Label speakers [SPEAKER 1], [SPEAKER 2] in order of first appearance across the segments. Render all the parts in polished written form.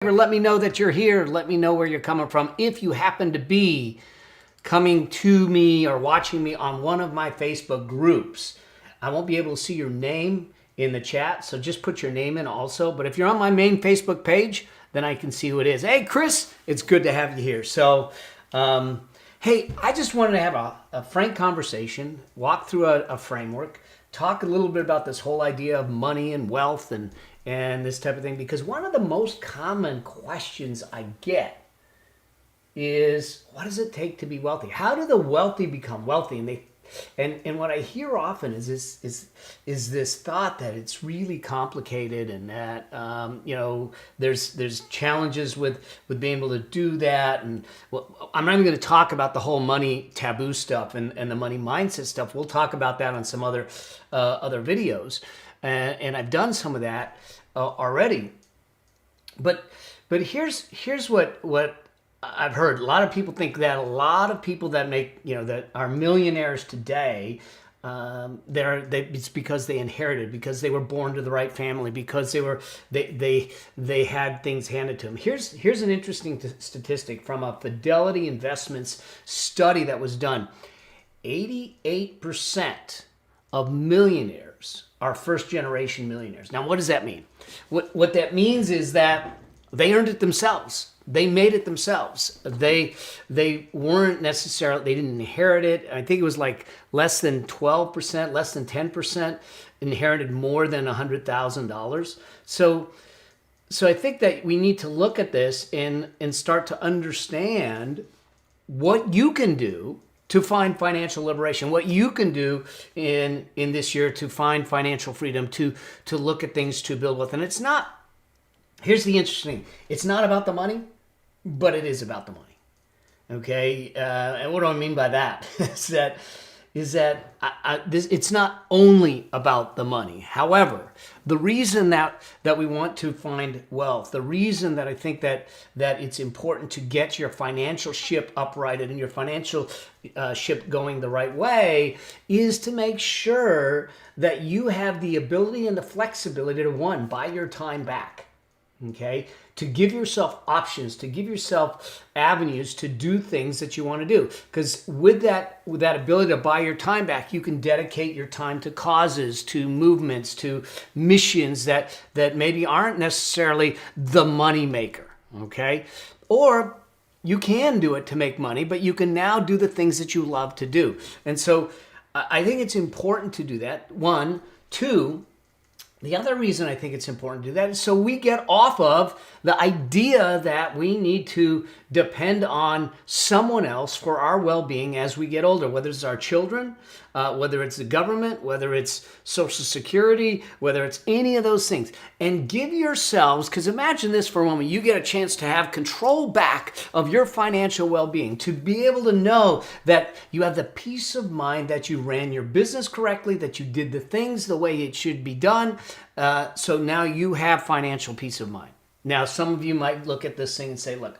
[SPEAKER 1] Let me know that you're here. Let me know where you're coming from. If you happen to be coming to me or watching me on one of my Facebook groups, I won't be able to see your name in the chat, so just put your name in also. But if you're on my main Facebook page, then I can see who it is. Hey, Chris, it's good to have you here. So, hey, I just wanted to have a frank conversation, walk through a framework, talk a little bit about this whole idea of money and wealth and this type of thing, because one of the most common questions I get is, what does it take to be wealthy? How do the wealthy become wealthy? And what I hear often is this thought that it's really complicated and that there's challenges with being able to do that. And well, I'm not even going to talk about the whole money taboo stuff and the money mindset stuff. We'll talk about that on some other videos, and I've done some of that already. But here's what I've heard. A lot of people think that a lot of people that make, that are millionaires today, it's because they inherited, because they were born to the right family, because they had things handed to them. Here's an interesting statistic from a Fidelity Investments study that was done. 88% of millionaires are first generation millionaires. Now, what does that mean? What that means is that they earned it themselves. They made it themselves. They weren't necessarily, they didn't inherit it. I think it was like less than 12%, less than 10% inherited more than $100,000. So I think that we need to look at this and start to understand what you can do to find financial liberation, what you can do in this year to find financial freedom, to look at things to build wealth. And it's not, here's the interesting thing, it's not about the money, but it is about the money. Okay, and what do I mean by that? is that it's not only about the money. However, the reason that we want to find wealth, the reason that I think that it's important to get your financial ship uprighted and your financial ship going the right way, is to make sure that you have the ability and the flexibility to, one, buy your time back. Okay, to give yourself options, to give yourself avenues to do things that you want to do. Because with that ability to buy your time back, you can dedicate your time to causes, to movements, to missions that maybe aren't necessarily the money maker. Okay, or you can do it to make money, but you can now do the things that you love to do. And so I think it's important to do that. One, two. The other reason I think it's important to do that is so we get off of the idea that we need to depend on someone else for our well-being as we get older, whether it's our children, whether it's the government, whether it's Social Security, whether it's any of those things. And give yourselves, because imagine this for a moment, you get a chance to have control back of your financial well-being, to be able to know that you have the peace of mind that you ran your business correctly, that you did the things the way it should be done. So now you have financial peace of mind. Now, some of you might look at this thing and say, look,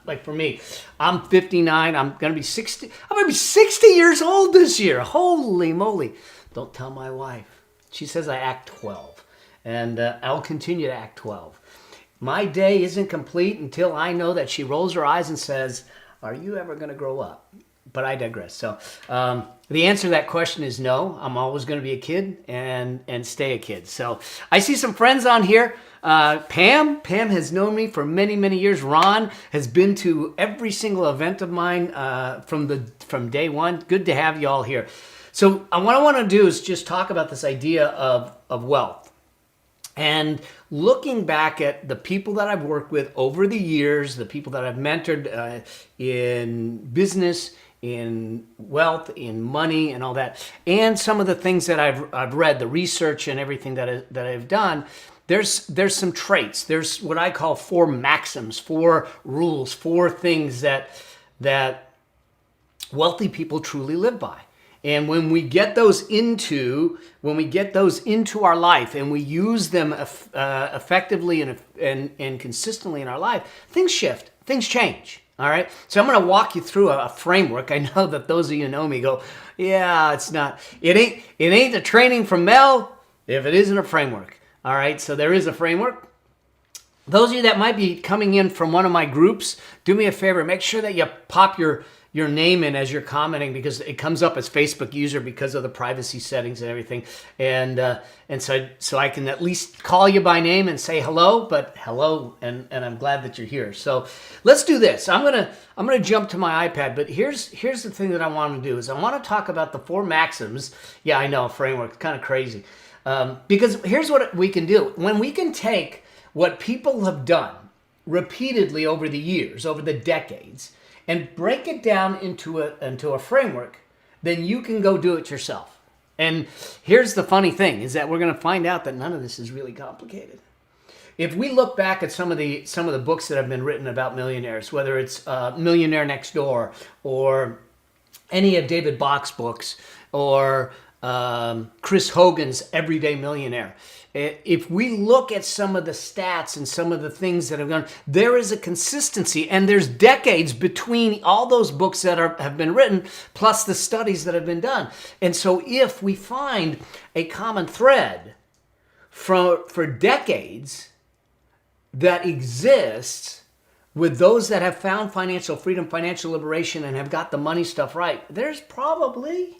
[SPEAKER 1] like for me, I'm 59. I'm going to be 60. I'm going to be 60 years old this year. Holy moly. Don't tell my wife. She says I act 12. And I'll continue to act 12. My day isn't complete until I know that she rolls her eyes and says, are you ever going to grow up? But I digress. So the answer to that question is no. I'm always going to be a kid and stay a kid. So I see some friends on here. Pam has known me for many, many years. Ron has been to every single event of mine from day one. Good to have you all here. So what I want to do is just talk about this idea of wealth. And looking back at the people that I've worked with over the years, the people that I've mentored in business, in wealth, in money, and all that, and some of the things that I've read, the research and everything that I've done, there's some traits. There's what I call 4 maxims, 4 rules, 4 things that wealthy people truly live by. And when we get those into our life and we use them effectively and consistently in our life, things shift, things change. All right. So I'm going to walk you through a framework. I know that those of you who know me go, yeah, it ain't the training from Mel if it isn't a framework. All right. So there is a framework. Those of you that might be coming in from one of my groups, do me a favor, make sure that you pop your name in as you're commenting, because it comes up as Facebook user because of the privacy settings and everything. And so I can at least call you by name and say hello, but hello, and I'm glad that you're here. So let's do this. I'm gonna jump to my iPad, but here's the thing that I want to do is I want to talk about the 4 maxims. Yeah, I know, framework, it's kind of crazy. Because here's what we can do. When we can take what people have done repeatedly over the years, over the decades, and break it down into a framework, then you can go do it yourself. And here's the funny thing, is that we're going to find out that none of this is really complicated. If we look back at some of the books that have been written about millionaires, whether it's Millionaire Next Door or any of David Bach's books or Chris Hogan's Everyday Millionaire, if we look at some of the stats and some of the things that have gone, there is a consistency, and there's decades between all those books that have been written, plus the studies that have been done. And so if we find a common thread for decades that exists with those that have found financial freedom, financial liberation, and have got the money stuff right, there's probably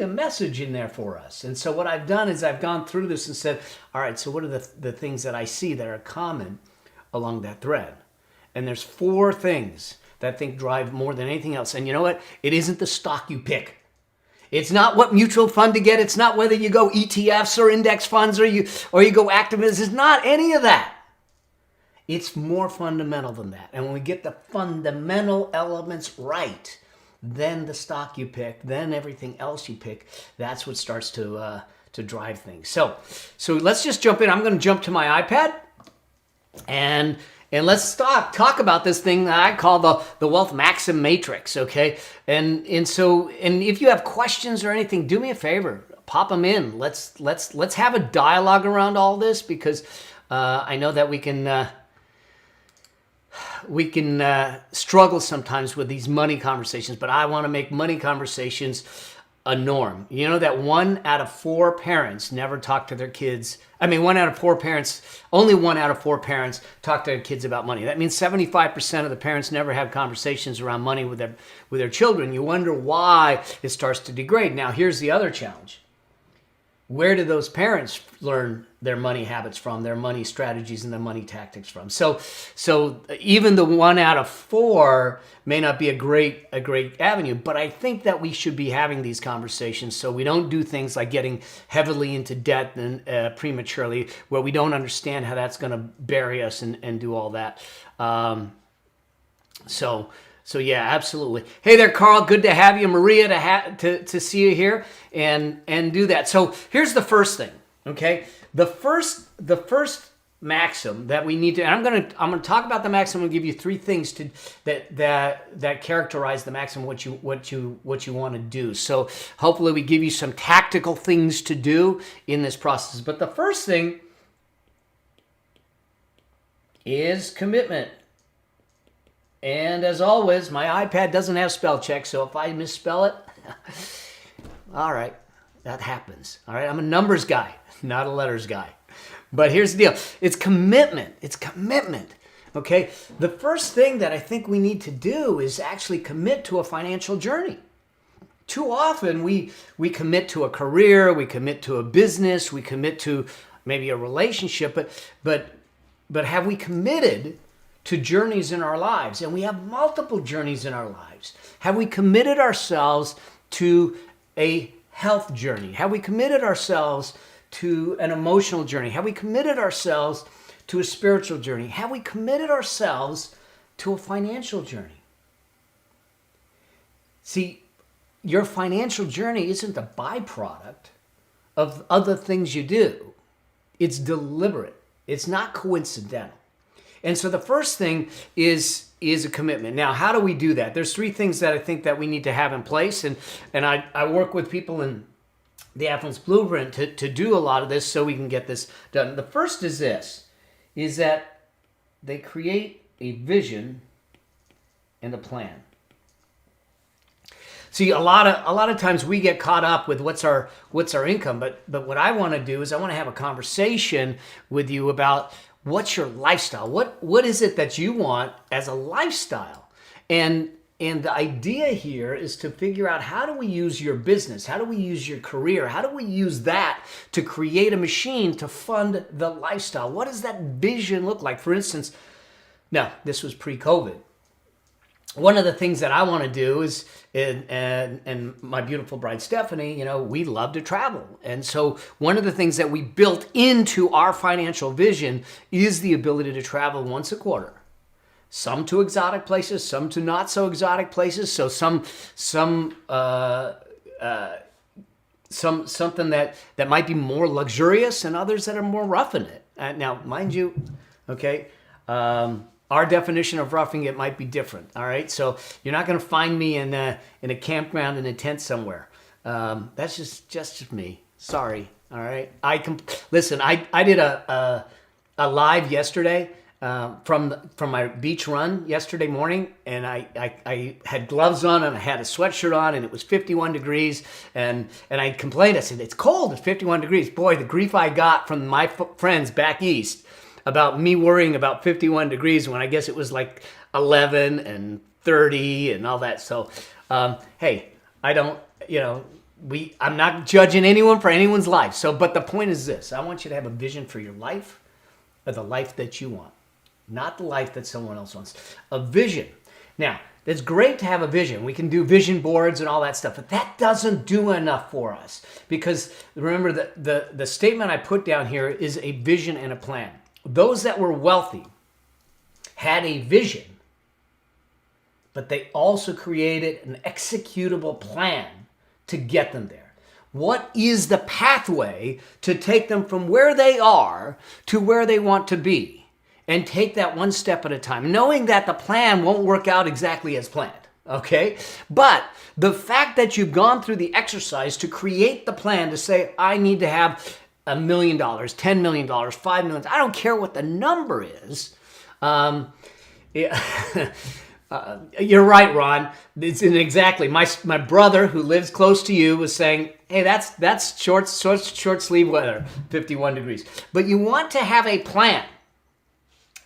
[SPEAKER 1] a message in there for us. And so what I've done is I've gone through this and said, all right, so what are the things that I see that are common along that thread? And there's 4 things that I think drive more than anything else. And you know what? It isn't the stock you pick. It's not what mutual fund to get. It's not whether you go ETFs or index funds or you go active. It's not any of that. It's more fundamental than that. And when we get the fundamental elements right, then the stock you pick, then everything else you pick, that's what starts to drive things. So let's just jump in. I'm going to jump to my iPad and let's talk about this thing that I call the Wealth Maxim Matrix, okay? And if you have questions or anything, do me a favor, pop them in. Let's have a dialogue around all this, because I know that we can struggle sometimes with these money conversations, but I want to make money conversations a norm. You know that 1 out of 4 parents never talk to their kids. I mean, only 1 out of 4 parents talk to their kids about money. That means 75% of the parents never have conversations around money with their children. You wonder why it starts to degrade. Now, here's the other challenge. Where do those parents learn their money habits from, their money strategies and their money tactics from? So even the 1 out of 4 may not be a great avenue, but I think that we should be having these conversations so we don't do things like getting heavily into debt and prematurely, where we don't understand how that's going to bury us and do all that. So yeah, absolutely. Hey there, Carl. Good to have you, Maria. To see you here and do that. So here's the first thing. Okay, the first maxim that we need to. And I'm gonna talk about the maxim and give you 3 things that characterize the maxim. What you want to do. So hopefully we give you some tactical things to do in this process. But the first thing is commitment. And as always, my iPad doesn't have spell check, so if I misspell it, all right, that happens. All right, I'm a numbers guy, not a letters guy. But here's the deal. It's commitment. It's commitment. Okay? The first thing that I think we need to do is actually commit to a financial journey. Too often we commit to a career, we commit to a business, we commit to maybe a relationship, but have we committed to journeys in our lives? And we have multiple journeys in our lives. Have we committed ourselves to a health journey? Have we committed ourselves to an emotional journey? Have we committed ourselves to a spiritual journey? Have we committed ourselves to a financial journey? See, your financial journey isn't a byproduct of other things you do. It's deliberate. It's not coincidental. And so the first thing is a commitment. Now, how do we do that? There's 3 things that I think that we need to have in place. And I work with people in the Affluence Blueprint to do a lot of this so we can get this done. The first is this, is that they create a vision and a plan. See, a lot of times we get caught up with what's our income, but what I want to do is I want to have a conversation with you about what's your lifestyle? What is it that you want as a lifestyle? And the idea here is to figure out, how do we use your business? How do we use your career? How do we use that to create a machine to fund the lifestyle? What does that vision look like? For instance, now this was pre-COVID. One of the things that I want to do is, and my beautiful bride Stephanie, we love to travel. And so one of the things that we built into our financial vision is the ability to travel once a quarter. Some to exotic places, some to not so exotic places. So something that might be more luxurious, and others that are more roughing it. Now, mind you, okay, our definition of roughing it might be different. All right, so you're not going to find me in a campground in a tent somewhere. That's just me. Sorry. All right. Listen. I did a live yesterday from my beach run yesterday morning, and I had gloves on and I had a sweatshirt on, and it was 51 degrees, and I complained. I said, it's cold. It's 51 degrees. Boy, the grief I got from my friends back east about me worrying about 51 degrees when I guess it was like 11 and 30 and all that. So, hey, I'm not judging anyone for anyone's life. So, but the point is this: I want you to have a vision for your life, or the life that you want, not the life that someone else wants. A vision. Now, it's great to have a vision. We can do vision boards and all that stuff, but that doesn't do enough for us, because remember that the statement I put down here is a vision and a plan. Those that were wealthy had a vision, but they also created an executable plan to get them there. What is the pathway to take them from where they are to where they want to be? And take that one step at a time, knowing that the plan won't work out exactly as planned, okay? But the fact that you've gone through the exercise to create the plan to say, I need to have $1 million, $10 million, $5 million, I don't care what the number is. You're right, Ron. It's exactly. My brother, who lives close to you, was saying, hey, that's short sleeve weather, 51 degrees. But you want to have a plan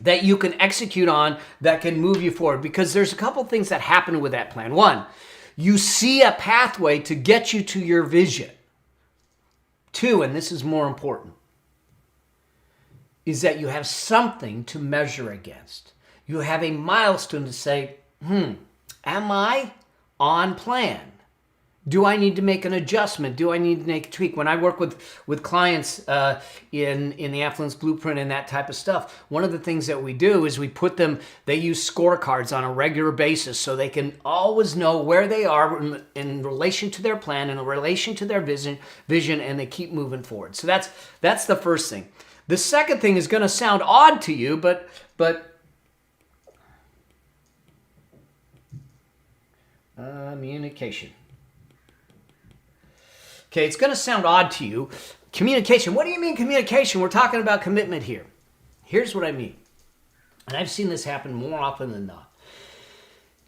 [SPEAKER 1] that you can execute on, that can move you forward, because there's a couple things that happen with that plan. One, you see a pathway to get you to your vision. Two, and this is more important, is that you have something to measure against. You have a milestone to say, am I on plan? Do I need to make an adjustment? Do I need to make a tweak? When I work with clients in the Affluence Blueprint and that type of stuff, one of the things that we do is we put them, they use scorecards on a regular basis so they can always know where they are in relation to their plan, in relation to their vision, and they keep moving forward. So that's the first thing. The second thing is going to sound odd to you, but communication. Okay, it's going to sound odd to you. Communication. What do you mean communication? We're talking about commitment here. Here's what I mean. And I've seen this happen more often than not.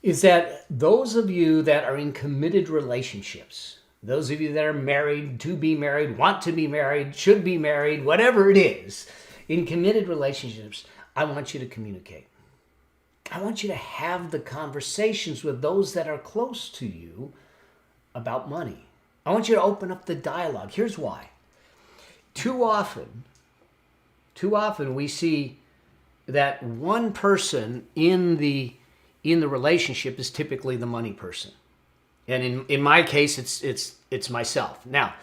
[SPEAKER 1] Is that those of you that are in committed relationships, those of you that are married, to be married, want to be married, should be married, whatever it is, in committed relationships, I want you to communicate. I want you to have the conversations with those that are close to you about money. I want you to open up the dialogue. Here's why. Too often we see that one person in the relationship is typically the money person. And in my case, it's myself. Now,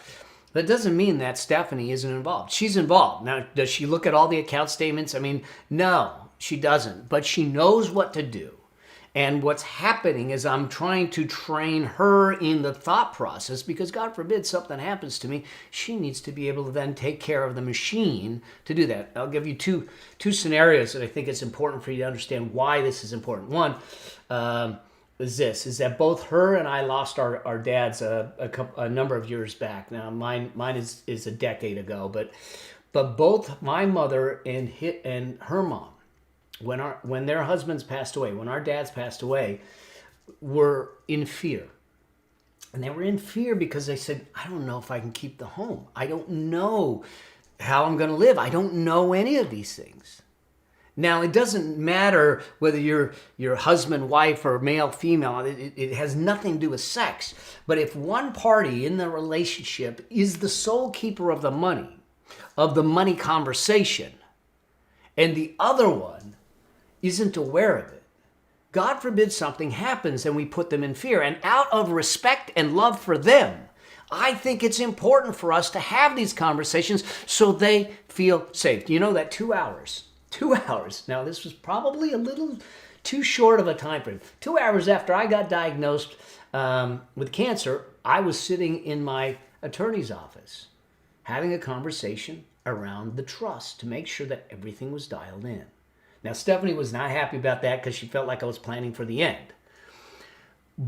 [SPEAKER 1] that doesn't mean that Stephanie isn't involved. She's involved. Now, does she look at all the account statements? I mean, no, she doesn't. But she knows what to do. And what's happening is I'm trying to train her in the thought process, because God forbid something happens to me, she needs to be able to then take care of the machine to do that. I'll give you two scenarios that I think it's important for you to understand why this is important. One is that both her and I lost our dads a number of years back. Now mine is a decade ago, but both my mother and her mom, when their husbands passed away, when our dads passed away, were in fear. And they were in fear because they said, I don't know if I can keep the home. I don't know how I'm going to live. I don't know any of these things. Now, it doesn't matter whether you're husband, wife, or male, female. It has nothing to do with sex. But if one party in the relationship is the sole keeper of the money conversation, and the other one isn't aware of it, God forbid something happens and we put them in fear. And out of respect and love for them, I think it's important for us to have these conversations so they feel safe. You know that 2 hours. 2 hours. Now, this was probably a little too short of a time frame. 2 hours after I got diagnosed with cancer, I was sitting in my attorney's office having a conversation around the trust to make sure that everything was dialed in. Now, Stephanie was not happy about that because she felt like I was planning for the end.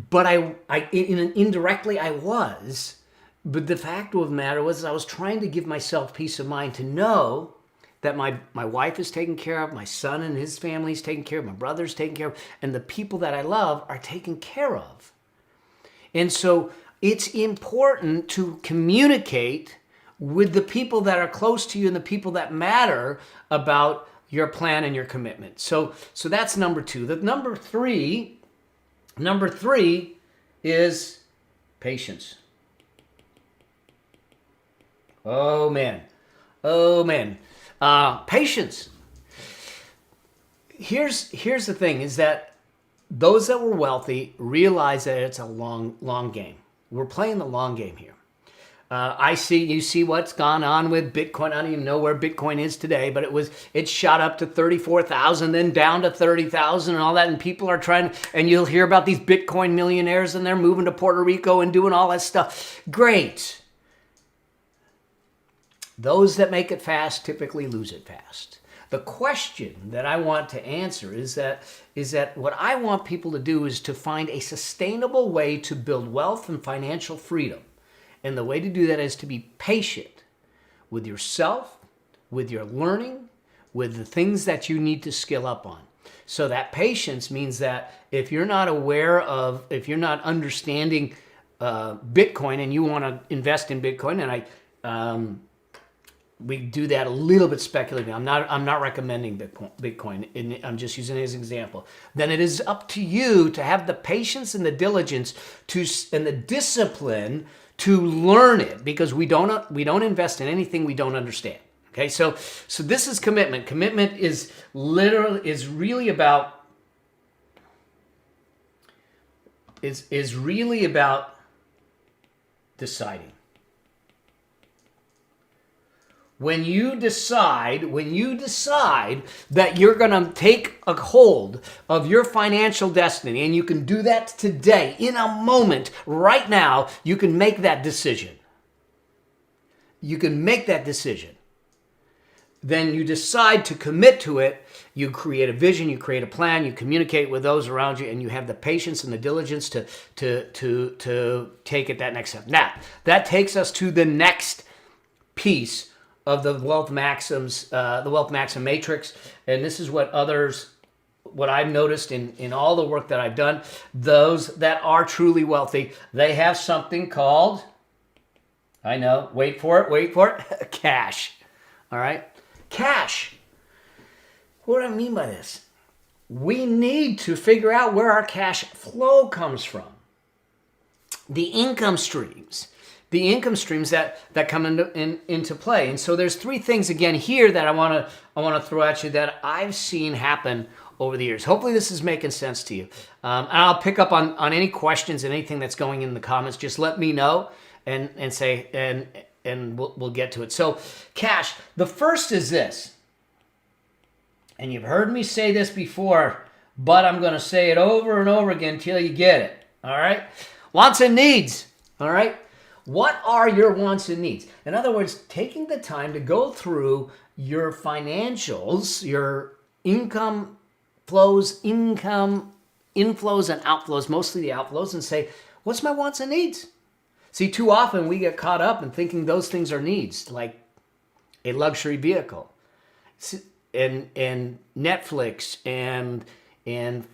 [SPEAKER 1] But indirectly I was. But the fact of the matter was I was trying to give myself peace of mind to know that my wife is taken care of, my son and his family is taken care of, my brother's taken care of, and the people that I love are taken care of. And so it's important to communicate with the people that are close to you and the people that matter about your plan and your commitment. So that's number two. The number three is patience. Oh man. Patience. Here's the thing, is that those that were wealthy realize that it's a long game. We're playing the long game here. You see what's gone on with Bitcoin. I don't even know where Bitcoin is today, but it shot up to 34,000, then down to 30,000 and all that. And people are and you'll hear about these Bitcoin millionaires and they're moving to Puerto Rico and doing all that stuff. Great. Those that make it fast typically lose it fast. The question that I want to answer is that what I want people to do is to find a sustainable way to build wealth and financial freedom. And the way to do that is to be patient with yourself, with your learning, with the things that you need to skill up on. So that patience means that if you're not understanding Bitcoin and you want to invest in Bitcoin, and we do that a little bit speculatively. I'm not recommending Bitcoin. I'm just using it as an example. Then it is up to you to have the patience and the diligence and the discipline to learn it, because we don't invest in anything we don't understand. Okay, so this is commitment. Commitment is really about deciding. When you decide that you're going to take a hold of your financial destiny, and you can do that today, in a moment, right now, you can make that decision. Then you decide to commit to it. You create a vision, you create a plan, you communicate with those around you, and you have the patience and the diligence to take it that next step. Now, that takes us to the next piece of the Wealth Maxims, the Wealth Maxim Matrix. And this is what I've noticed in all the work that I've done. Those that are truly wealthy, they have something called, I know, wait for it, cash. All right? Cash. What do I mean by this? We need to figure out where our cash flow comes from. The income streams that come into play. And so there's three things again here that I want to throw at you that I've seen happen over the years. Hopefully this is making sense to you. And I'll pick up on any questions and anything that's going in the comments. Just let me know and say, and we'll get to it. So cash, the first is this. And you've heard me say this before, but I'm going to say it over and over again until you get it. All right? Wants and needs. All right? What are your wants and needs? In other words, taking the time to go through your financials, your income inflows and outflows, mostly the outflows, and say, what's my wants and needs? See, too often we get caught up in thinking those things are needs, like a luxury vehicle and Netflix and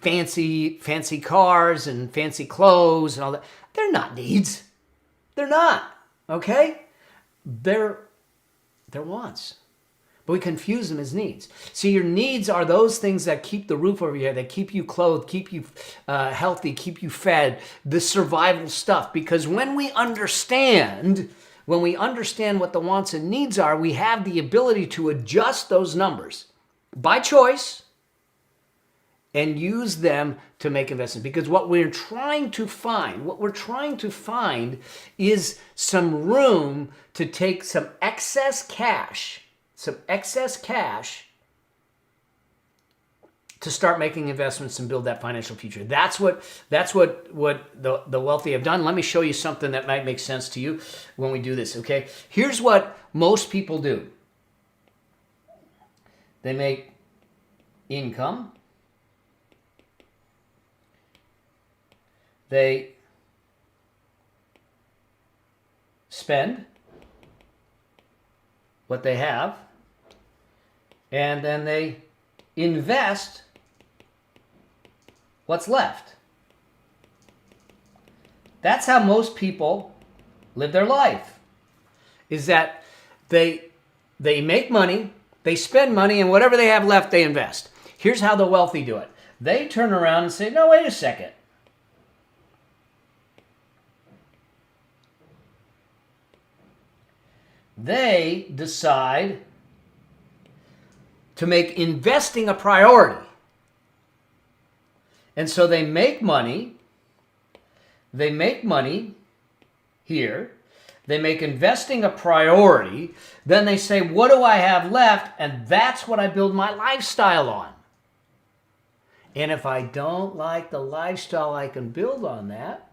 [SPEAKER 1] fancy cars and fancy clothes and all that. They're not needs. They're not, okay? They're wants. We confuse them as needs. See, your needs are those things that keep the roof over your head, that keep you clothed, keep you healthy, keep you fed, the survival stuff. Because when we understand what the wants and needs are, we have the ability to adjust those numbers by choice and use them to make investments. Because what we're trying to find is some room to take some excess cash to start making investments and build that financial future. That's what the wealthy have done. Let me show you something that might make sense to you when we do this, okay? Here's what most people do. They make income. They spend what they have, and then they invest what's left. That's how most people live their life, is that they make money, they spend money, and whatever they have left, they invest. Here's how the wealthy do it. They turn around and say, no, wait a second. They decide to make investing a priority. And so they make money. They make money here. They make investing a priority. Then they say, what do I have left? And that's what I build my lifestyle on. And if I don't like the lifestyle I can build on that,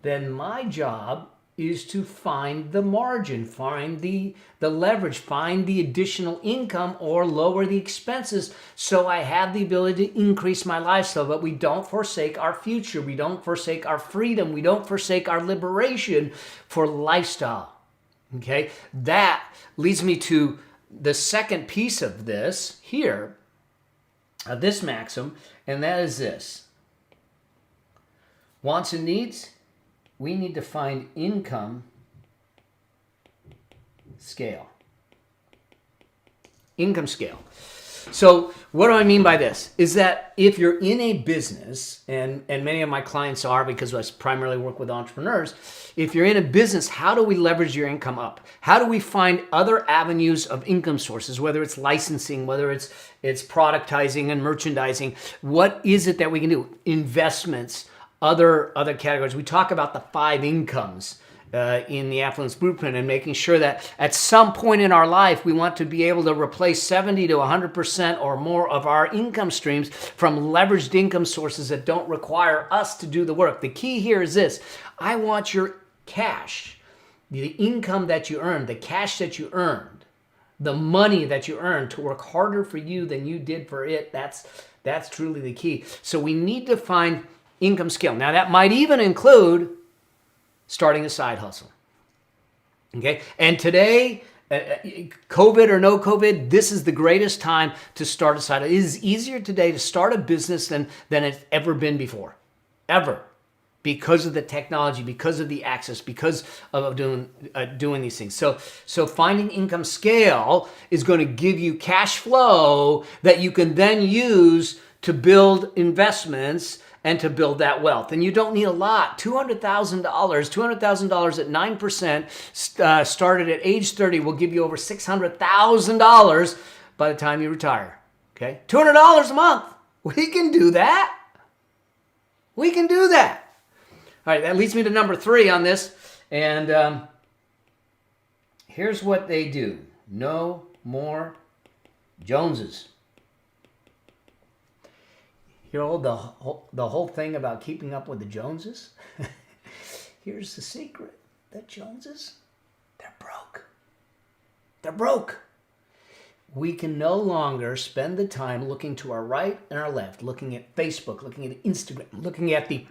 [SPEAKER 1] then my job is to find the margin, find the leverage, find the additional income or lower the expenses so I have the ability to increase my lifestyle. But we don't forsake our future. We don't forsake our freedom. We don't forsake our liberation for lifestyle. Okay? That leads me to the second piece of this here, this maxim, and that is this. Wants and needs. We need to find income scale. Income scale. So what do I mean by this? Is that if you're in a business, and many of my clients are because I primarily work with entrepreneurs, if you're in a business, how do we leverage your income up? How do we find other avenues of income sources, whether it's licensing, whether it's productizing and merchandising? What is it that we can do? Investments, other categories. We talk about the 5 incomes in the Affluence Blueprint, and making sure that at some point in our life, we want to be able to replace 70 to 100% or more of our income streams from leveraged income sources that don't require us to do the work. The key here is this. I want your cash, the income that you earned, the cash that you earned, the money that you earned to work harder for you than you did for it. That's truly the key. So we need to find income scale. Now that might even include starting a side hustle. Okay? And today, COVID or no COVID, this is the greatest time to start a side hustle. It is easier today to start a business than it's ever been before. Ever. Because of the technology, because of the access, because of doing these things. So finding income scale is going to give you cash flow that you can then use to build investments and to build that wealth. And you don't need a lot. $200,000 at 9%, started at age 30, will give you over $600,000 by the time you retire. Okay? $200 a month. We can do that. We can do that. All right, that leads me to number 3 on this. And here's what they do. No more Joneses. You know, the whole thing about keeping up with the Joneses? Here's the secret. The Joneses, they're broke. They're broke. We can no longer spend the time looking to our right and our left, looking at Facebook, looking at Instagram, looking at the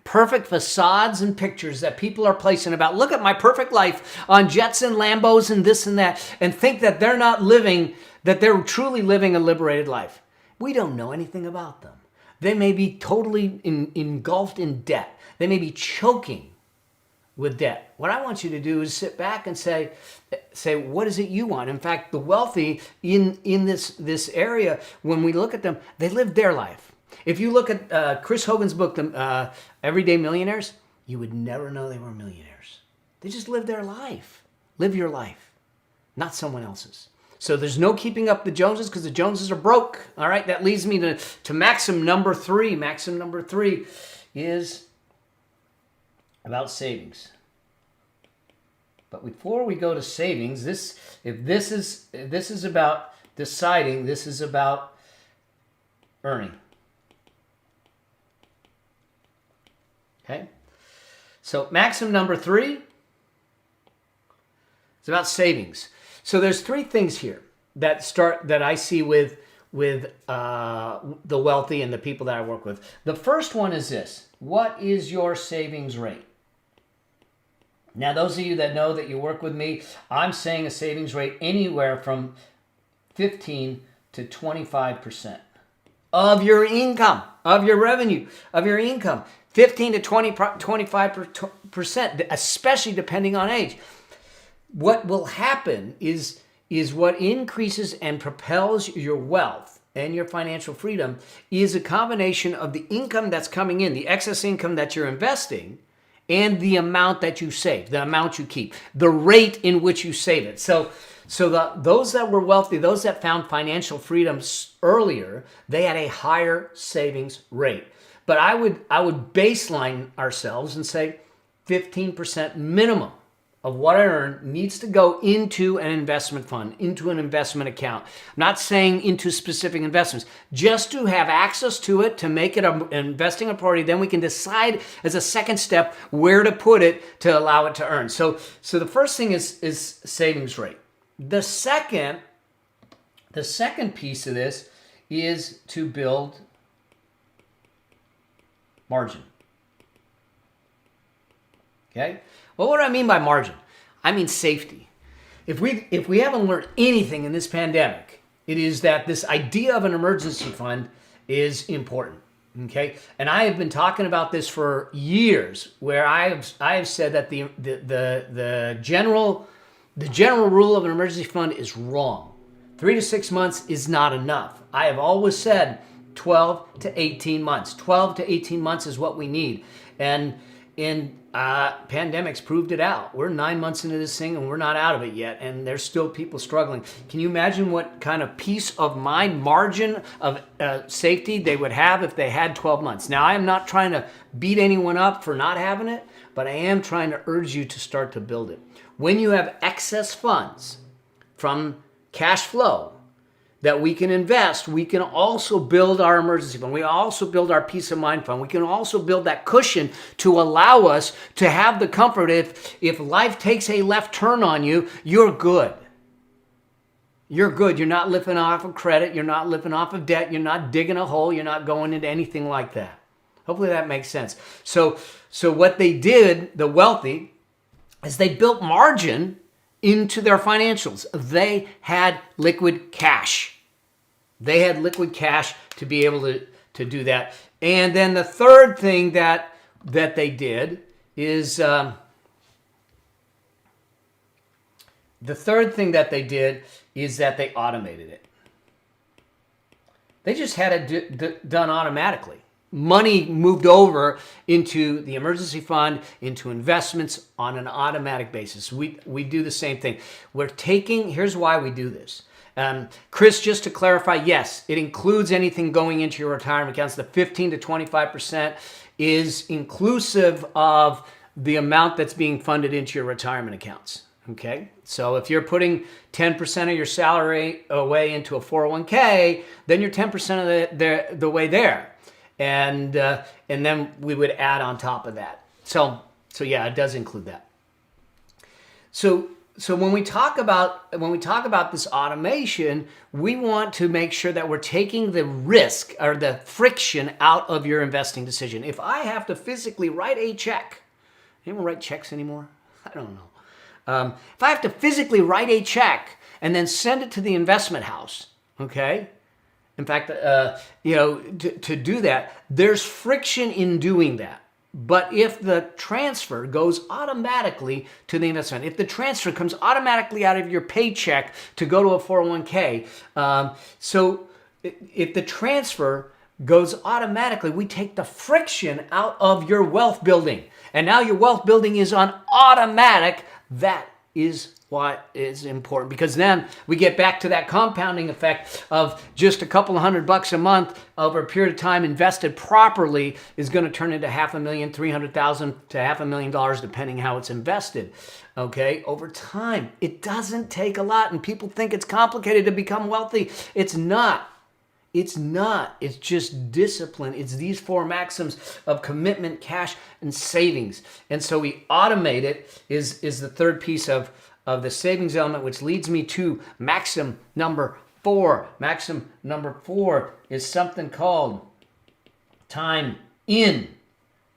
[SPEAKER 1] perfect facades and pictures that people are placing about, look at my perfect life on jets and Lambos and this and that, and think that they're not living, that they're truly living a liberated life. We don't know anything about them. They may be totally engulfed in debt. They may be choking with debt. What I want you to do is sit back and say, what is it you want? In fact, the wealthy in this area, when we look at them, they live their life. If you look at Chris Hogan's book, Everyday Millionaires, you would never know they were millionaires. They just live their life. Live your life, not someone else's. So there's no keeping up the Joneses because the Joneses are broke. All right, that leads me to maxim number 3. Maxim number 3 is about savings. But before we go to savings, this is about deciding, this is about earning. Okay? So maxim number 3 is about savings. So there's 3 things here that I see with the wealthy and the people that I work with. The first one is this: what is your savings rate? Now, those of you that know that you work with me, I'm saying a savings rate anywhere from 15 to 25% of your income, of your revenue, of your income. 15 to 25%, especially depending on age. What will happen is what increases and propels your wealth and your financial freedom is a combination of the income that's coming in, the excess income that you're investing, and the amount that you save, the amount you keep, the rate in which you save it. So those that were wealthy, those that found financial freedom earlier, they had a higher savings rate. But I would baseline ourselves and say 15% minimum of what I earn needs to go into an investment fund, into an investment account. I'm not saying into specific investments, just to have access to it, to make it an investing priority. Then we can decide as a second step where to put it to allow it to earn. So the first thing is savings rate. The second piece of this is to build margin. Okay? Well, what do I mean by margin? I mean safety. If we haven't learned anything in this pandemic, it is that this idea of an emergency fund is important. Okay? And I have been talking about this for years, where I have said that the general rule of an emergency fund is wrong. 3 to 6 months is not enough. I have always said 12 to 18 months. 12 to 18 months is what we need. And pandemics proved it out. We're 9 months into this thing and we're not out of it yet. And there's still people struggling. Can you imagine what kind of peace of mind, margin of safety they would have if they had 12 months? Now, I am not trying to beat anyone up for not having it, but I am trying to urge you to start to build it. When you have excess funds from cash flow that we can invest, we can also build our emergency fund. We also build our peace of mind fund. We can also build that cushion to allow us to have the comfort if life takes a left turn on you, you're good. You're good. You're not living off of credit. You're not living off of debt. You're not digging a hole. You're not going into anything like that. Hopefully that makes sense. So what they did, the wealthy, is they built margin into their financials. They had liquid cash. They had liquid cash to be able to do that. And then the third thing that they did is that they automated it. They just had it done automatically. Money moved over into the emergency fund, into investments on an automatic basis. We do the same thing. Here's why we do this. Chris, just to clarify, yes, it includes anything going into your retirement accounts. The 15 to 25% is inclusive of the amount that's being funded into your retirement accounts. Okay, so if you're putting 10% of your salary away into a 401k, then you're 10% of the way there. And then we would add on top of that. So yeah, it does include that. So when we talk about this automation, we want to make sure that we're taking the risk or the friction out of your investing decision. If I have to physically write a check, anyone write checks anymore? I don't know. If I have to physically write a check and then send it to the investment house, okay? In fact, to do that, there's friction in doing that. But if the transfer goes automatically to the investment, if the transfer comes automatically out of your paycheck to go to a 401k, so if the transfer goes automatically, we take the friction out of your wealth building. And now your wealth building is on automatic. That is what is important, because then we get back to that compounding effect of just a couple of $100 a month over a period of time invested properly is going to turn into $500,000, $300,000 to $500,000, depending how it's invested. Okay, over time. It doesn't take a lot, and people think it's complicated to become wealthy. It's not. It's not. It's just discipline. It's these 4 maxims of commitment, cash, and savings. And so we automate it is the third piece of the savings element, which leads me to maxim number 4. Maxim number 4 is something called time in.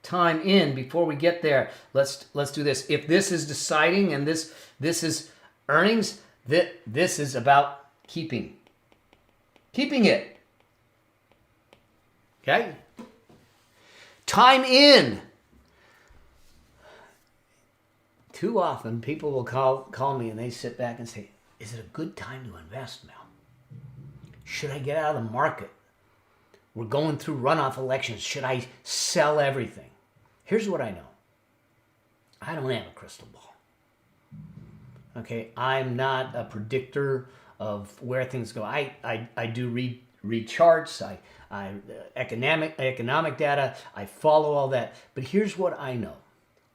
[SPEAKER 1] Time in. Before we get there, let's do this. If this is deciding and this is earnings, this is about keeping it. Okay? Time in. Too often, people will call me and they sit back and say, is it a good time to invest, Mel? Should I get out of the market? We're going through runoff elections. Should I sell everything? Here's what I know. I don't have a crystal ball. Okay? I'm not a predictor of where things go. I do read charts. I economic data. I follow all that. But here's what I know.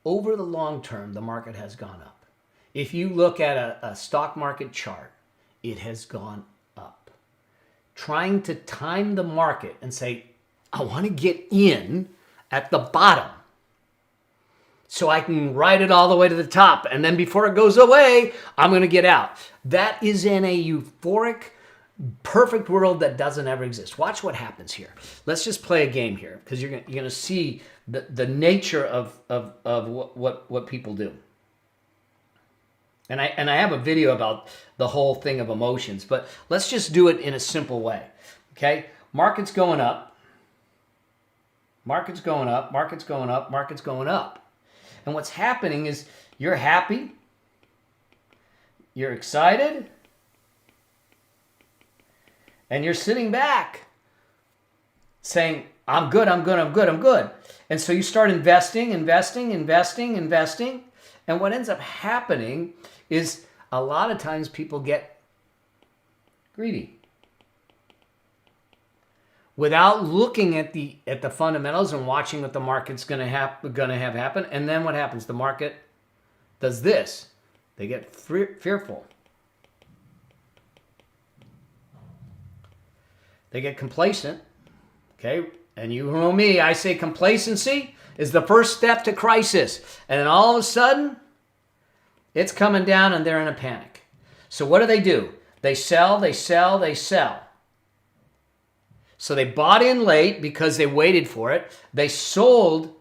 [SPEAKER 1] Over the long term, the market has gone up. If you look at a stock market chart, it has gone up. Trying to time the market and say, I want to get in at the bottom so I can ride it all the way to the top. And then before it goes away, I'm going to get out. That is in a euphoric, perfect world that doesn't ever exist. Watch what happens here. Let's just play a game here, because you're going to see the nature of what people do. And I have a video about the whole thing of emotions, but let's just do it in a simple way. Okay? Market's going up. Market's going up. Market's going up. Market's going up. And what's happening is you're happy. You're excited. And you're sitting back saying, I'm good, I'm good, I'm good, I'm good. And so you start investing. And what ends up happening is a lot of times people get greedy without looking at the fundamentals and watching what the market's going to have happen. And then what happens? The market does this. They get fearful. They get complacent, okay? And you know me, I say complacency is the first step to crisis. And then all of a sudden, it's coming down and they're in a panic. So what do? They sell. So they bought in late because they waited for it. They sold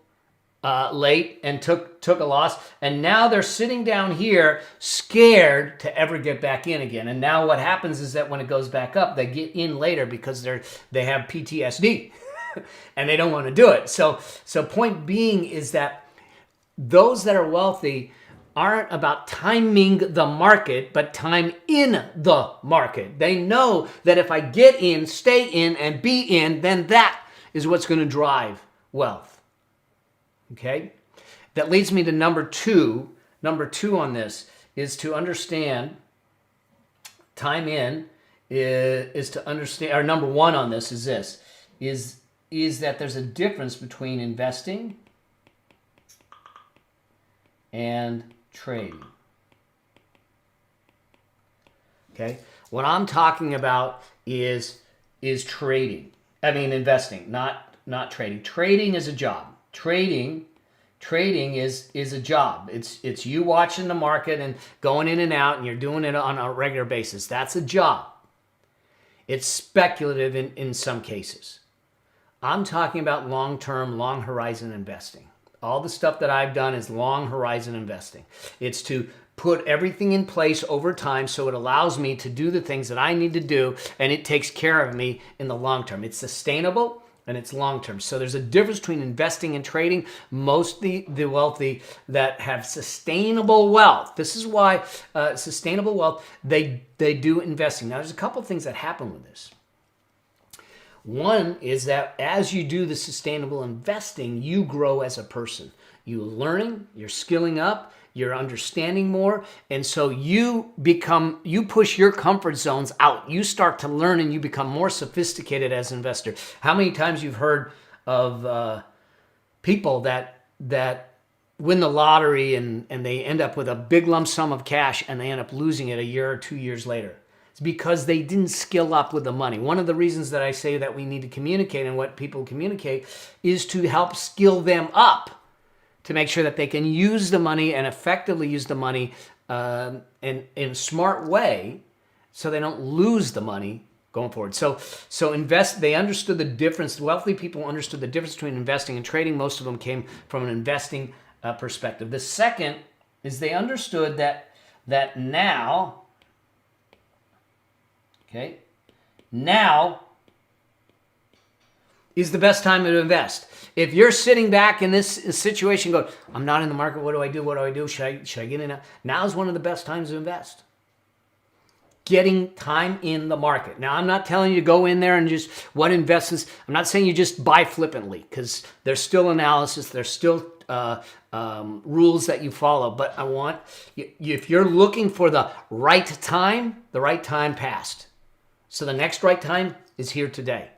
[SPEAKER 1] late and took a loss. And now they're sitting down here scared to ever get back in again. And now what happens is that when it goes back up, they get in later because they have PTSD and they don't want to do it. So point being is that those that are wealthy aren't about timing the market, but time in the market. They know that if I get in, stay in, and be in, then that is what's going to drive wealth. Okay? That leads me to number two. Number 2 on this is to understand time in is to understand, or number 1 on this is this, is that there's a difference between investing and trading. Okay? What I'm talking about is trading. I mean investing, not trading. Trading is a job. Trading is a job. It's you watching the market and going in and out, and you're doing it on a regular basis. That's a job. It's speculative in some cases. I'm talking about long-term, long horizon investing. All the stuff that I've done is long horizon investing. It's to put everything in place over time so it allows me to do the things that I need to do, and it takes care of me in the long term. It's sustainable. and it's long-term. So there's a difference between investing and trading. Most of the wealthy that have sustainable wealth, this is why sustainable wealth, they do investing. Now, there's a couple of things that happen with this. One is that as you do the sustainable investing, you grow as a person. You're learning, you're skilling up, you're understanding more, and so you push your comfort zones out. You start to learn and you become more sophisticated as an investor. How many times you've heard of people that win the lottery and they end up with a big lump sum of cash and they end up losing it a year or 2 years later? It's because they didn't skill up with the money. One of the reasons that I say that we need to communicate and what people communicate is to help skill them up, to make sure that they can use the money and effectively use the money in a smart way so they don't lose the money going forward. So they understood the difference. Wealthy people understood the difference between investing and trading. Most of them came from an investing perspective. The second is they understood that now is the best time to invest. If you're sitting back in this situation going, I'm not in the market, what do I do? What do I do? Should I get in now? Now is one of the best times to invest. Getting time in the market. Now, I'm not telling you to go in there and just what investments. I'm not saying you just buy flippantly, because there's still analysis, there's still rules that you follow. But I want, if you're looking for the right time passed. So the next right time is here today.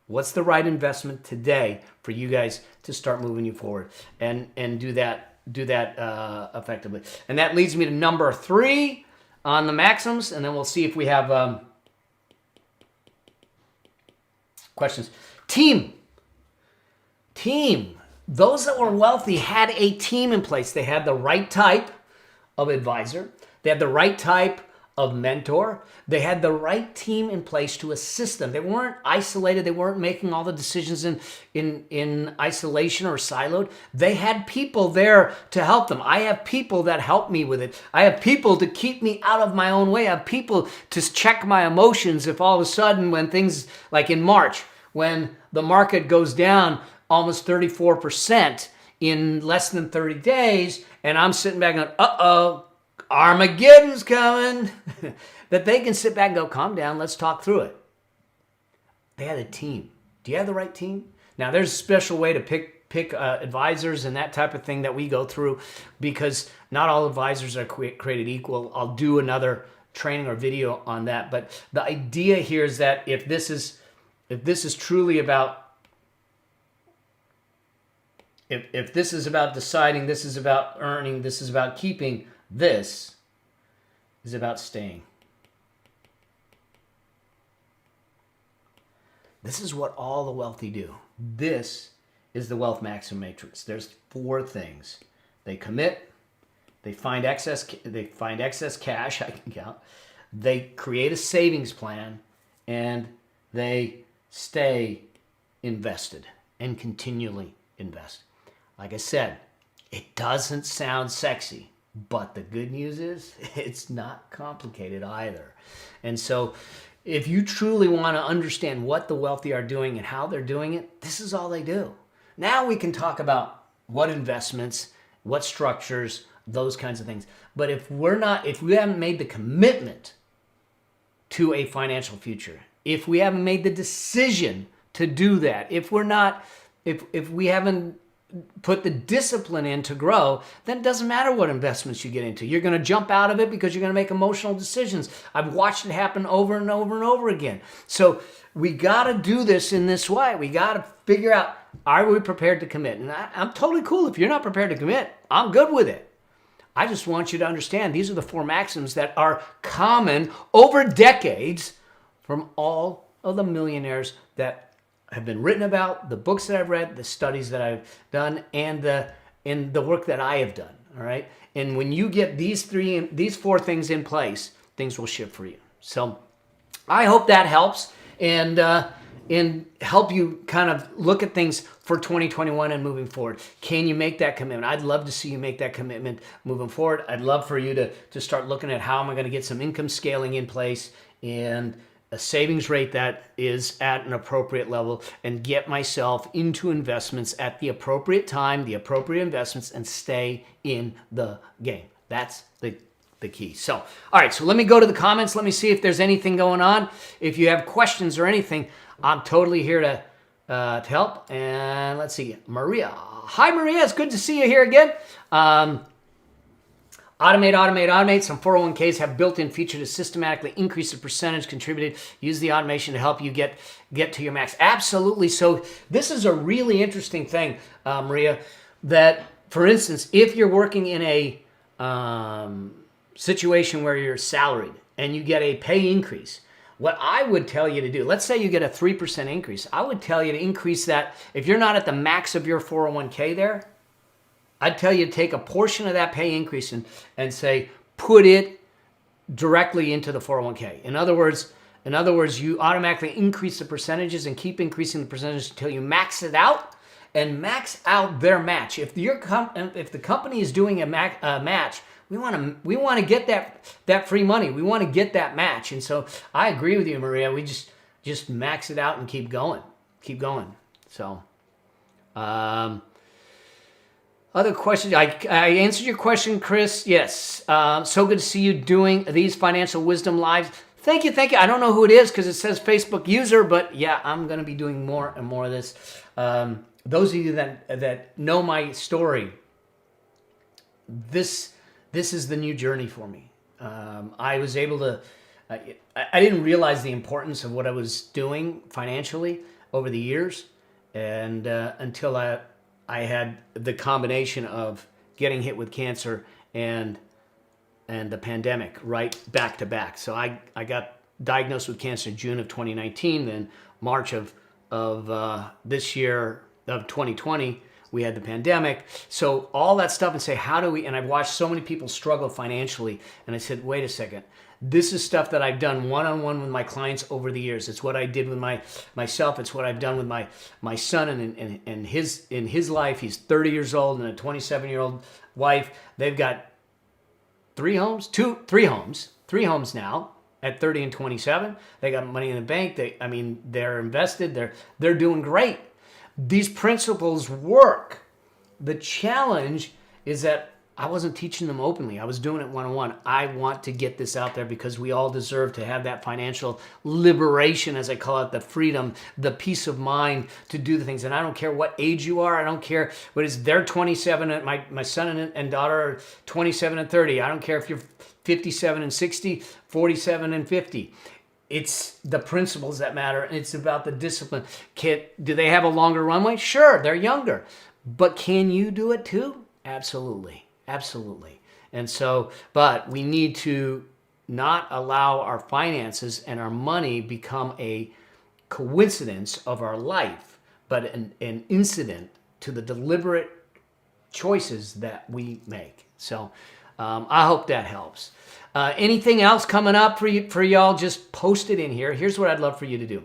[SPEAKER 1] What's the right investment today for you guys to start moving you forward and do that effectively? And that leads me to number 3 on the Maxims, and then we'll see if we have questions. Team. Those that were wealthy had a team in place. They had the right type of advisor. They had the right type of mentor. They had the right team in place to assist them. They weren't isolated. They weren't making all the decisions in isolation or siloed. They had people there to help them. I have people that help me with it. I have people to keep me out of my own way. I have people to check my emotions if all of a sudden when things, like in March, when the market goes down almost 34% in less than 30 days, and I'm sitting back going, uh-oh, Armageddon's coming, that they can sit back and go, calm down, let's talk through it. They had a team. Do you have the right team? Now, there's a special way to pick advisors and that type of thing that we go through, because not all advisors are created equal. I'll do another training or video on that. But the idea here is that if this is truly about, if this is about deciding, this is about earning, this is about keeping, this is about staying. This is what all the wealthy do. This is the Wealth Maxim Matrix. There's 4 things. They commit, they find excess cash, I can count. They create a savings plan, and they stay invested and continually invest. Like I said, it doesn't sound sexy. But the good news is it's not complicated either. And so if you truly want to understand what the wealthy are doing and how they're doing it, this is all they do. Now we can talk about what investments, what structures, those kinds of things. But if we haven't made the commitment to a financial future, if we haven't made the decision to do that, if we haven't put the discipline in to grow, then it doesn't matter what investments you get into. You're going to jump out of it because you're going to make emotional decisions. I've watched it happen over and over and over again. So we got to do this in this way. We got to figure out, are we prepared to commit? And I'm totally cool. If you're not prepared to commit, I'm good with it. I just want you to understand these are the 4 maxims that are common over decades from all of the millionaires that have been written about, the books that I've read, the studies that I've done, and the work that I have done. All right. And when you get these 4 things in place, things will shift for you. So I hope that helps and help you kind of look at things for 2021 and moving forward. Can you make that commitment? I'd love to see you make that commitment moving forward. I'd love for you to start looking at how am I going to get some income scaling in place and a savings rate that is at an appropriate level, and get myself into investments at the appropriate time, the appropriate investments, and stay in the game. That's the key. So, all right, so let me go to the comments. Let me see if there's anything going on. If you have questions or anything, I'm totally here to help. And let's see, Maria. Hi, Maria. It's good to see you here again. Automate. Some 401ks have built-in feature to systematically increase the percentage contributed. Use the automation to help you get to your max. Absolutely. So this is a really interesting thing, Maria, that, for instance, if you're working in a situation where you're salaried and you get a pay increase, what I would tell you to do, let's say you get a 3% increase, I would tell you to increase that. If you're not at the max of your 401k there, I'd tell you to take a portion of that pay increase and say, put it directly into the 401k. In other words, you automatically increase the percentages and keep increasing the percentages until you max it out and max out their match. If the company is doing a match, we want to get that free money. We want to get that match. And so I agree with you, Maria. We just max it out and keep going. So, other questions? I answered your question, Chris. Yes. So good to see you doing these financial wisdom lives. Thank you. I don't know who it is because it says Facebook user, but yeah, I'm going to be doing more and more of this. Those of you that know my story, this is the new journey for me. I was able to. I didn't realize the importance of what I was doing financially over the years, and until I had the combination of getting hit with cancer and the pandemic right back to back. So I got diagnosed with cancer in June of 2019. Then March of this year of 2020, we had the pandemic. So all that stuff, and say, how do we? And I've watched so many people struggle financially, and I said, wait a second. This is stuff that I've done one-on-one with my clients over the years. It's what I did with myself. It's what I've done with my son and in his life. He's 30 years old and a 27-year-old wife. They've got three homes now at 30 and 27. They got money in the bank. They're invested. They're doing great. These principles work. The challenge is that I wasn't teaching them openly. I was doing it one-on-one. I want to get this out there because we all deserve to have that financial liberation, as I call it, the freedom, the peace of mind to do the things. And I don't care what age you are. I don't care what is. They're 27. And my son and daughter are 27 and 30. I don't care if you're 57 and 60, 47 and 50. It's the principles that matter, and it's about the discipline. Do they have a longer runway? Sure, they're younger. But can you do it too? Absolutely. And so, but we need to not allow our finances and our money become a coincidence of our life, but an incident to the deliberate choices that we make. So I hope that helps. Anything else coming up for y'all, just post it in here. Here's what I'd love for you to do.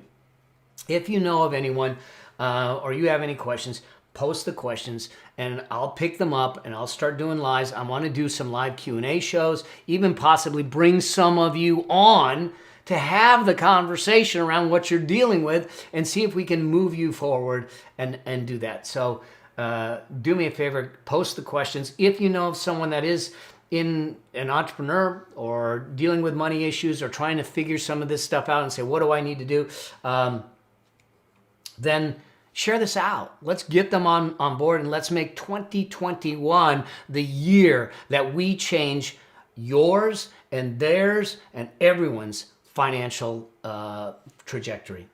[SPEAKER 1] If you know of anyone or you have any questions, post the questions and I'll pick them up and I'll start doing lives. I want to do some live Q&A shows, even possibly bring some of you on to have the conversation around what you're dealing with and see if we can move you forward and do that. So do me a favor, post the questions. If you know of someone that is in an entrepreneur or dealing with money issues or trying to figure some of this stuff out and say, what do I need to do? Then share this out. Let's get them on board and let's make 2021 the year that we change yours and theirs and everyone's financial trajectory.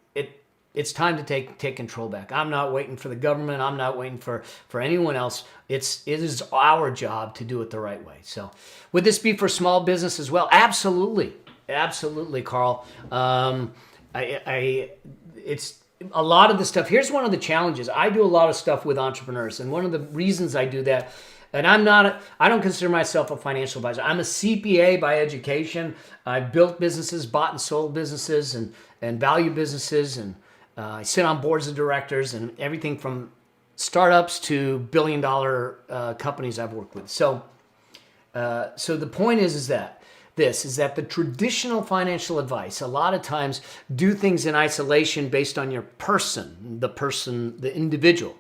[SPEAKER 1] It's time to take control back. I'm not waiting for the government. I'm not waiting for anyone else. It is our job to do it the right way. So would this be for small business as well? Absolutely, Carl. It's a lot of the stuff. Here's one of the challenges. I do a lot of stuff with entrepreneurs, and one of the reasons I do that, and I don't consider myself a financial advisor. I'm a CPA by education. I've built businesses, bought and sold businesses, and value businesses, and I sit on boards of directors and everything from startups to billion-dollar companies I've worked with. So the point is that this, is that the traditional financial advice a lot of times do things in isolation based on your person, the individual,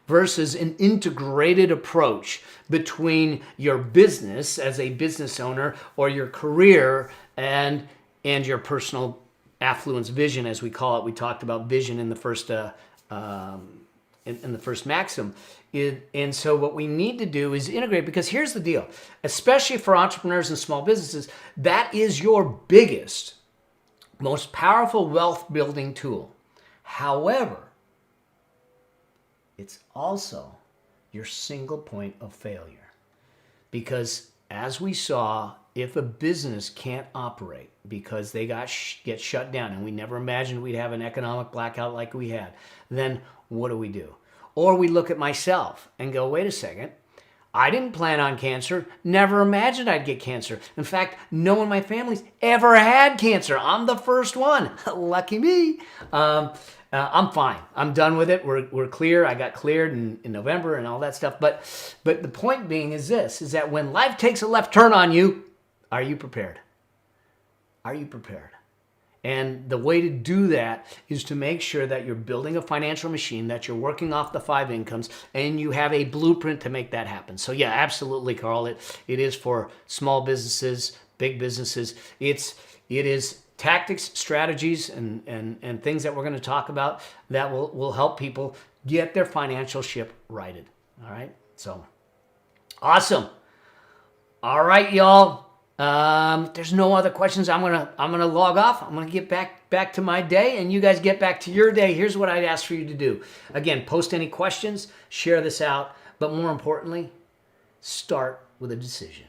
[SPEAKER 1] versus an integrated approach between your business as a business owner or your career and your personal affluence vision, as we call it. We talked about vision in the first in the first maxim. And so what we need to do is integrate, because here's the deal, especially for entrepreneurs and small businesses, that is your biggest, most powerful wealth building tool. However, it's also your single point of failure. Because as we saw, if a business can't operate because they get shut down, and we never imagined we'd have an economic blackout like we had, then what do? Or we look at myself and go, wait a second, I didn't plan on cancer, never imagined I'd get cancer. In fact, no one in my family's ever had cancer. I'm the first one. Lucky me. I'm fine. I'm done with it. We're clear. I got cleared in November and all that stuff. But the point being is this, is that when life takes a left turn on you, are you prepared? Are you prepared? And the way to do that is to make sure that you're building a financial machine, that you're working off the 5 incomes, and you have a blueprint to make that happen. So yeah, absolutely, Carl. It is for small businesses, big businesses. It is tactics, strategies, and things that we're going to talk about that will help people get their financial ship righted. All right? So, awesome. All right, y'all. There's no other questions. I'm gonna log off. I'm gonna get back to my day, and you guys get back to your day. Here's what I'd ask for you to do. Again, post any questions, share this out, but more importantly, start with a decision.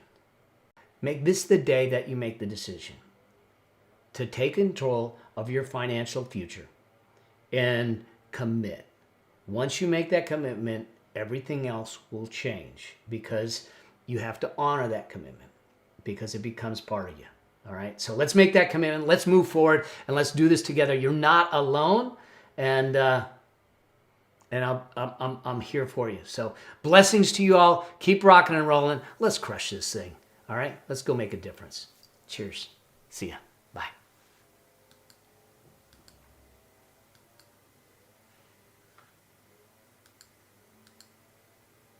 [SPEAKER 1] Make this the day that you make the decision to take control of your financial future and commit. Once you make that commitment, everything else will change, because you have to honor that commitment, because it becomes part of you. All right. So let's make that commitment. Let's move forward and let's do this together. You're not alone, and I'm here for you. So blessings to you all. Keep rocking and rolling. Let's crush this thing. All right. Let's go make a difference. Cheers. See ya.